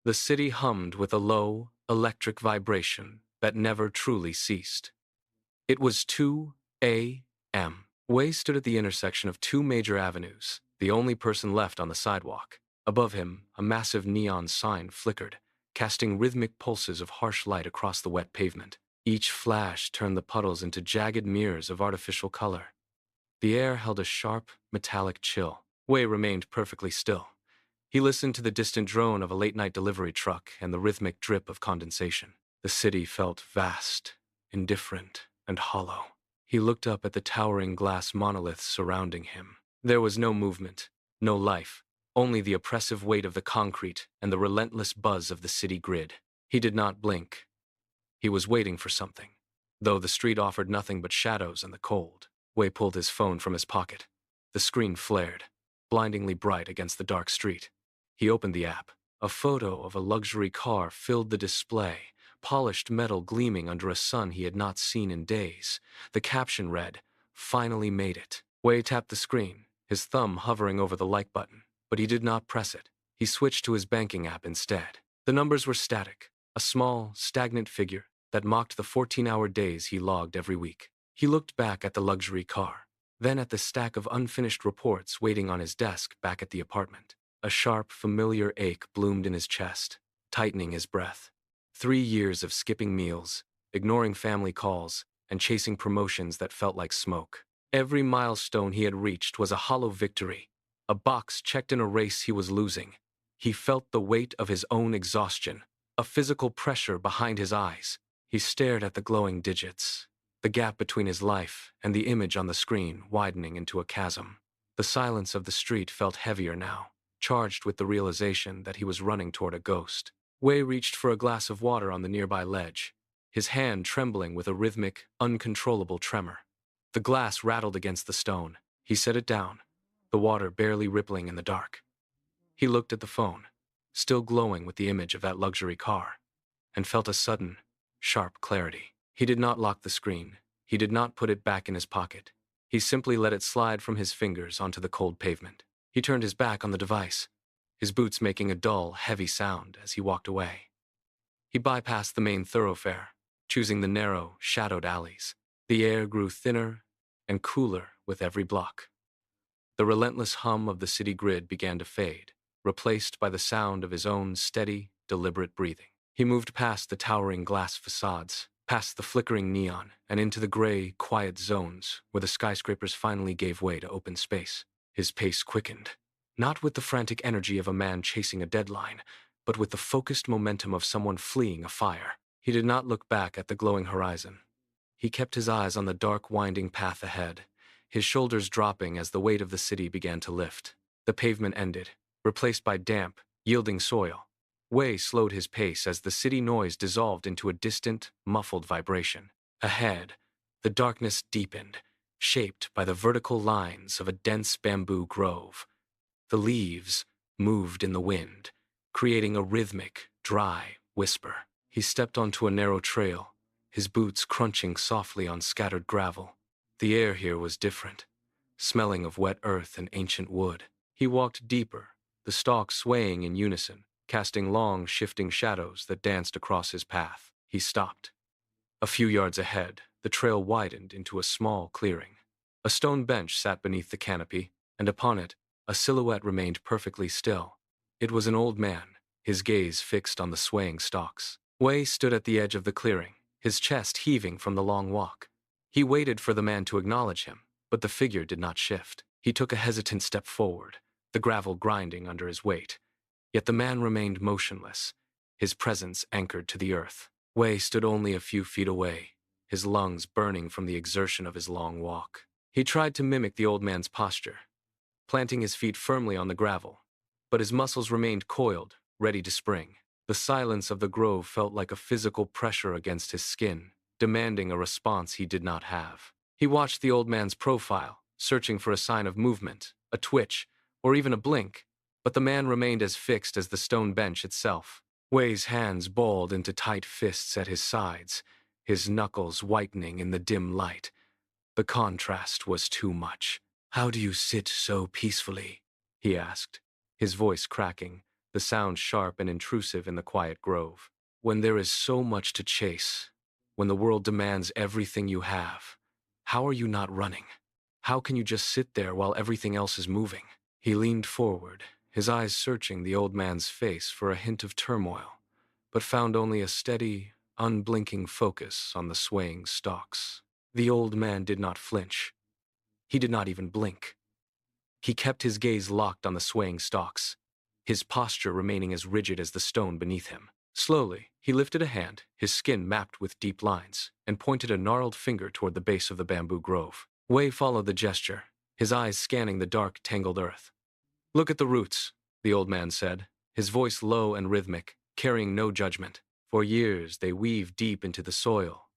The city hummed with a low, electric vibration that never truly ceased. It was 2 a.m. Wei stood at the intersection of two major avenues, the only person left on the sidewalk. Above him, a massive neon sign flickered, casting rhythmic pulses of harsh light across the wet pavement. Each flash turned the puddles into jagged mirrors of artificial color. The air held a sharp, metallic chill. Wei remained perfectly still. He listened to the distant drone of a late-night delivery truck and the rhythmic drip of condensation. The city felt vast, indifferent, and hollow. He looked up at the towering glass monoliths surrounding him. There was no movement, no life, only the oppressive weight of the concrete and the relentless buzz of the city grid. He did not blink. He was waiting for something. Though the street offered nothing but shadows and the cold, Wei pulled his phone from his pocket. The screen flared, blindingly bright against the dark street. He opened the app. A photo of a luxury car filled the display, polished metal gleaming under a sun he had not seen in days. The caption read, "Finally made it." Wei tapped the screen, his thumb hovering over the like button, but he did not press it. He switched to his banking app instead. The numbers were static, a small, stagnant figure that mocked the 14-hour days he logged every week. He looked back at the luxury car, then at the stack of unfinished reports waiting on his desk back at the apartment. A sharp, familiar ache bloomed in his chest, tightening his breath. 3 years of skipping meals, ignoring family calls, and chasing promotions that felt like smoke. Every milestone he had reached was a hollow victory, a box checked in a race he was losing. He felt the weight of his own exhaustion, a physical pressure behind his eyes. He stared at the glowing digits, the gap between his life and the image on the screen widening into a chasm. The silence of the street felt heavier now, charged with the realization that he was running toward a ghost. Wei reached for a glass of water on the nearby ledge, his hand trembling with a rhythmic, uncontrollable tremor. The glass rattled against the stone. He set it down, the water barely rippling in the dark. He looked at the phone, still glowing with the image of that luxury car, and felt a sudden, sharp clarity. He did not lock the screen. He did not put it back in his pocket. He simply let it slide from his fingers onto the cold pavement. He turned his back on the device, his boots making a dull, heavy sound as he walked away. He bypassed the main thoroughfare, choosing the narrow, shadowed alleys. The air grew thinner and cooler with every block. The relentless hum of the city grid began to fade, replaced by the sound of his own steady, deliberate breathing. He moved past the towering glass facades, past the flickering neon, and into the gray, quiet zones where the skyscrapers finally gave way to open space. His pace quickened, not with the frantic energy of a man chasing a deadline, but with the focused momentum of someone fleeing a fire. He did not look back at the glowing horizon. He kept his eyes on the dark, winding path ahead, his shoulders dropping as the weight of the city began to lift. The pavement ended, replaced by damp, yielding soil. Wei slowed his pace as the city noise dissolved into a distant, muffled vibration. Ahead, the darkness deepened, shaped by the vertical lines of a dense bamboo grove. The leaves moved in the wind, creating a rhythmic, dry whisper. He stepped onto a narrow trail, his boots crunching softly on scattered gravel. The air here was different, smelling of wet earth and ancient wood. He walked deeper, the stalks swaying in unison, casting long, shifting shadows that danced across his path. He stopped. A few yards ahead, the trail widened into a small clearing. A stone bench sat beneath the canopy, and upon it, a silhouette remained perfectly still. It was an old man, his gaze fixed on the swaying stalks. Wei stood at the edge of the clearing, his chest heaving from the long walk. He waited for the man to acknowledge him, but the figure did not shift. He took a hesitant step forward, the gravel grinding under his weight. Yet the man remained motionless, his presence anchored to the earth. Wei stood only a few feet away, his lungs burning from the exertion of his long walk. He tried to mimic the old man's posture, planting his feet firmly on the gravel, but his muscles remained coiled, ready to spring. The silence of the grove felt like a physical pressure against his skin, demanding a response he did not have. He watched the old man's profile, searching for a sign of movement, a twitch, or even a blink, but the man remained as fixed as the stone bench itself. Wei's hands balled into tight fists at his sides, his knuckles whitening in the dim light. The contrast was too much. "How do you sit so peacefully?" he asked, his voice cracking, the the sound sharp and intrusive in the quiet grove. When there is so much to chase, when the world demands everything you have, how are you not running? How can you just sit there while everything else is moving? He leaned forward, his eyes searching the old man's face for a hint of turmoil, but found only a steady, unblinking focus on the swaying stalks. The old man did not flinch. He did not even blink. He kept his gaze locked on the swaying stalks, his posture remaining as rigid as the stone beneath him. Slowly, he lifted a hand, his skin mapped with deep lines, and pointed a gnarled finger toward the base of the bamboo grove. Wei followed the gesture, his eyes scanning the dark, tangled earth. "Look at the roots," the old man said, his voice low and rhythmic, carrying no judgment. "For years they weave deep into the soil.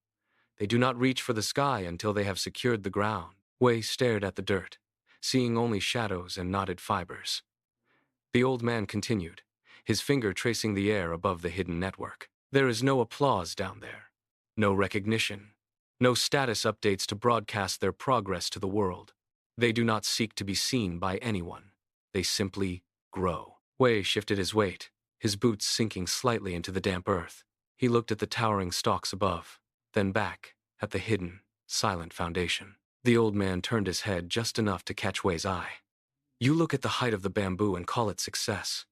They do not reach for the sky until they have secured the ground." Wei stared at the dirt, seeing only shadows and knotted fibers. The old man continued, his finger tracing the air above the hidden network. "There is no applause down there, no recognition, no status updates to broadcast their progress to the world. They do not seek to be seen by anyone. They simply grow." Wei shifted his weight, his boots sinking slightly into the damp earth. He looked at the towering stalks above, then back at the hidden, silent foundation. The old man turned his head just enough to catch Wei's eye. "You look at the height of the bamboo and call it success.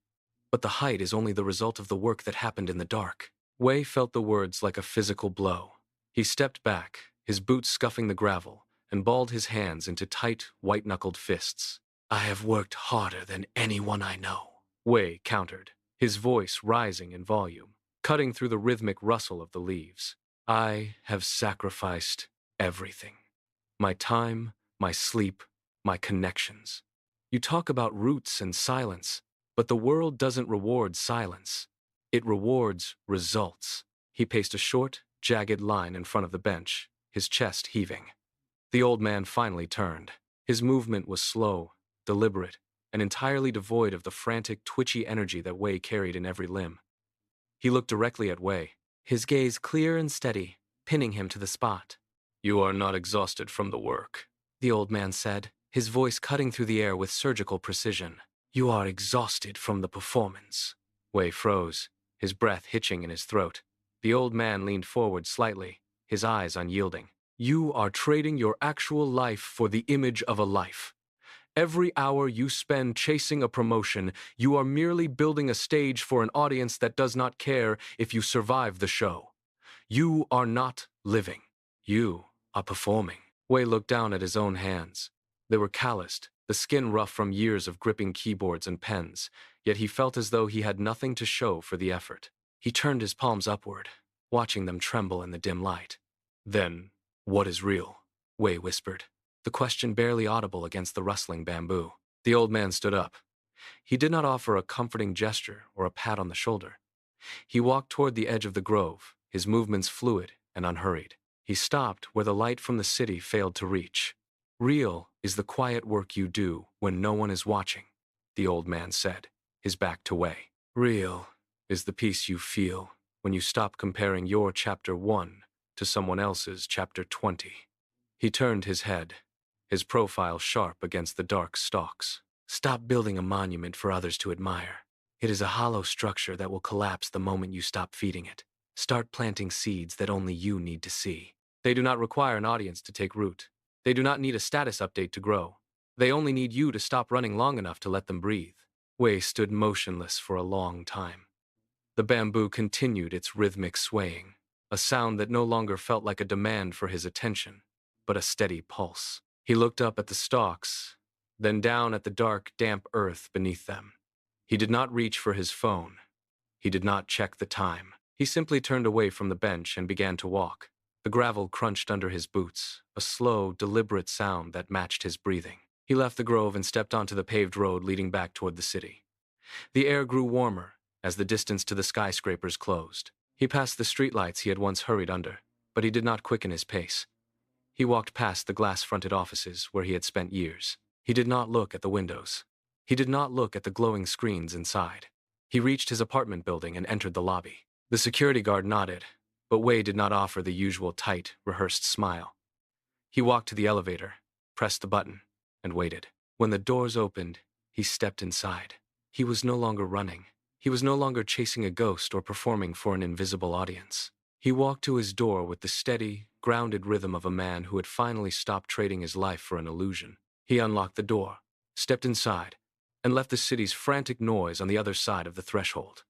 But the height is only the result of the work that happened in the dark." Wei felt the words like a physical blow. He stepped back, his boots scuffing the gravel, and balled his hands into tight, white-knuckled fists. "I have worked harder than anyone I know," Wei countered, his voice rising in volume, cutting through the rhythmic rustle of the leaves. "I have sacrificed everything. My time, my sleep, my connections. You talk about roots and silence, but the world doesn't reward silence. It rewards results." He paced a short, jagged line in front of the bench, his chest heaving. The old man finally turned. His movement was slow, deliberate, and entirely devoid of the frantic, twitchy energy that Wei carried in every limb. He looked directly at Wei, his gaze clear and steady, pinning him to the spot. "You are not exhausted from the work," the old man said, his voice cutting through the air with surgical precision. "You are exhausted from the performance." Wei froze, his breath hitching in his throat. The old man leaned forward slightly, his eyes unyielding. "You are trading your actual life for the image of a life. Every hour you spend chasing a promotion, you are merely building a stage for an audience that does not care if you survive the show. You are not living. You are performing." Wei looked down at his own hands. They were calloused, the skin rough from years of gripping keyboards and pens, yet he felt as though he had nothing to show for the effort. He turned his palms upward, watching them tremble in the dim light. "Then, what is real?" Wei whispered, the question barely audible against the rustling bamboo. The old man stood up. He did not offer a comforting gesture or a pat on the shoulder. He walked toward the edge of the grove, his movements fluid and unhurried. He stopped where the light from the city failed to reach. "Real is the quiet work you do when no one is watching," the old man said, his back to Wei. "Real is the peace you feel when you stop comparing your chapter 1 to someone else's chapter 20. He turned his head, his profile sharp against the dark stalks. "Stop building a monument for others to admire. It is a hollow structure that will collapse the moment you stop feeding it. Start planting seeds that only you need to see. They do not require an audience to take root. They do not need a status update to grow. They only need you to stop running long enough to let them breathe." Wei stood motionless for a long time. The bamboo continued its rhythmic swaying, a sound that no longer felt like a demand for his attention, but a steady pulse. He looked up at the stalks, then down at the dark, damp earth beneath them. He did not reach for his phone. He did not check the time. He simply turned away from the bench and began to walk. The gravel crunched under his boots, a slow, deliberate sound that matched his breathing. He left the grove and stepped onto the paved road leading back toward the city. The air grew warmer as the distance to the skyscrapers closed. He passed the streetlights he had once hurried under, but he did not quicken his pace. He walked past the glass-fronted offices where he had spent years. He did not look at the windows. He did not look at the glowing screens inside. He reached his apartment building and entered the lobby. The security guard nodded, but Wei did not offer the usual tight, rehearsed smile. He walked to the elevator, pressed the button, and waited. When the doors opened, he stepped inside. He was no longer running. He was no longer chasing a ghost or performing for an invisible audience. He walked to his door with the steady, grounded rhythm of a man who had finally stopped trading his life for an illusion. He unlocked the door, stepped inside, and left the city's frantic noise on the other side of the threshold.